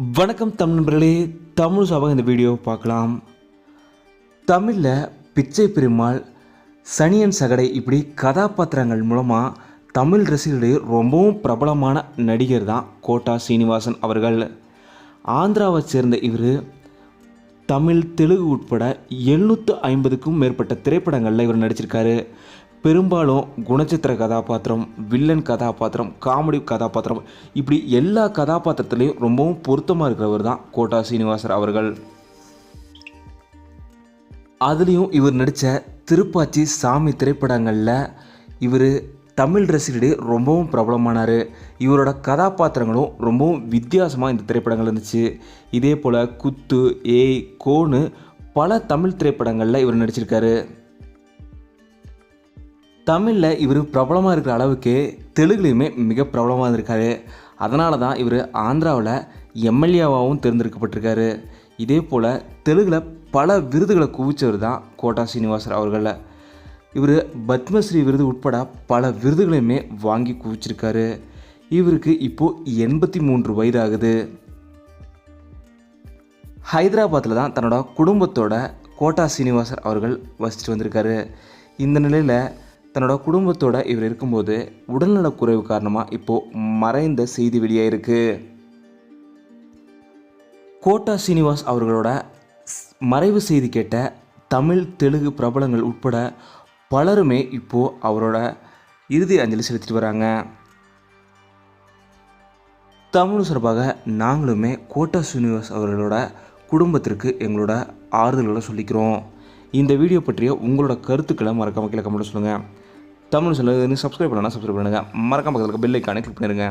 வணக்கம் தமிழ் நண்பர்களே, தமிழ் சபா இந்த வீடியோ பார்க்கலாம். தமிழில் பிச்சை பெருமாள், சனியன் சகடை இப்படி கதாபாத்திரங்கள் மூலமாக தமிழ் ரசிகர்களிடையே ரொம்பவும் பிரபலமான நடிகர் தான் கோட்டா சீனிவாசன் அவர்கள். ஆந்திராவை சேர்ந்த இவர் தமிழ், தெலுங்கு உட்பட 750க்கும் மேற்பட்ட திரைப்படங்களில் இவர் நடிச்சிருக்காரு. பெரும்பாலும் குணச்சித்திர கதாபாத்திரம், வில்லன் கதாபாத்திரம், காமெடி கதாபாத்திரம் இப்படி எல்லா கதாபாத்திரத்துலேயும் ரொம்பவும் பொருத்தமாக இருக்கிறவர் தான் கோட்டா சீனிவாசன் அவர்கள். அதுலேயும் இவர் நடித்த திருப்பாச்சி, சாமி திரைப்படங்களில் இவர் தமிழ் ரசிகர்களிடையே ரொம்பவும் பிரபலமானார். இவரோட கதாபாத்திரங்களும் ரொம்பவும் வித்தியாசமாக இந்த திரைப்படங்கள் இருந்துச்சு. இதே போல் குத்து, ஏய், கோனு பல தமிழ் திரைப்படங்களில் இவர் நடிச்சிருக்காரு. தமிழில் இவர் பிரபலமாக இருக்கிற அளவுக்கு தெலுங்குலையுமே மிக பிரபலமாக இருக்கார். அதனால தான் இவர் ஆந்திராவில் எம்எல்ஏவாகவும் தேர்ந்தெடுக்கப்பட்டிருக்காரு. இதே போல் தெலுங்கில் பல விருதுகளை குவிச்சவர் தான் கோட்டா சீனிவாசன் அவர்கள். இவர் பத்மஸ்ரீ விருது உட்பட பல விருதுகளையுமே வாங்கி குவிச்சிருக்காரு. இவருக்கு இப்போது 83 வயது ஆகுது. ஹைதராபாத்தில் தான் தன்னோட குடும்பத்தோட கோட்டா சீனிவாசன் அவர்கள் வசிச்சுட்டு வந்திருக்காரு. இந்த நிலையில் தன்னோட குடும்பத்தோட இவர் இருக்கும்போது உடல்நலக்குறைவு காரணமாக இப்போது மறைந்த செய்தி வெளியாயிருக்கு. கோட்டா சீனிவாஸ் அவர்களோட மறைவு செய்தி கேட்ட தமிழ், தெலுங்கு பிரபலங்கள் உட்பட பலருமே இப்போது அவரோட இறுதி அஞ்சலி செலுத்திட்டு வராங்க. தமிழ் சார்பாக நாங்களுமே கோட்டா சீனிவாஸ் அவர்களோட குடும்பத்திற்கு எங்களோட ஆறுதல்களை சொல்லிக்கிறோம். இந்த வீடியோ பற்றிய உங்களோட கருத்துக்களை மறக்காம கீழே கமெண்ட் சொல்லுங்கள். தமிழ் சொல்லுங்கள். சப்ஸ்கிரைப் பண்ணலாம், சப்ஸ்கிரைப் பண்ணுங்கள். மறக்காம பக்கத்தில் பெல் ஐக்கானை கிளிக் பண்ணிடுங்க.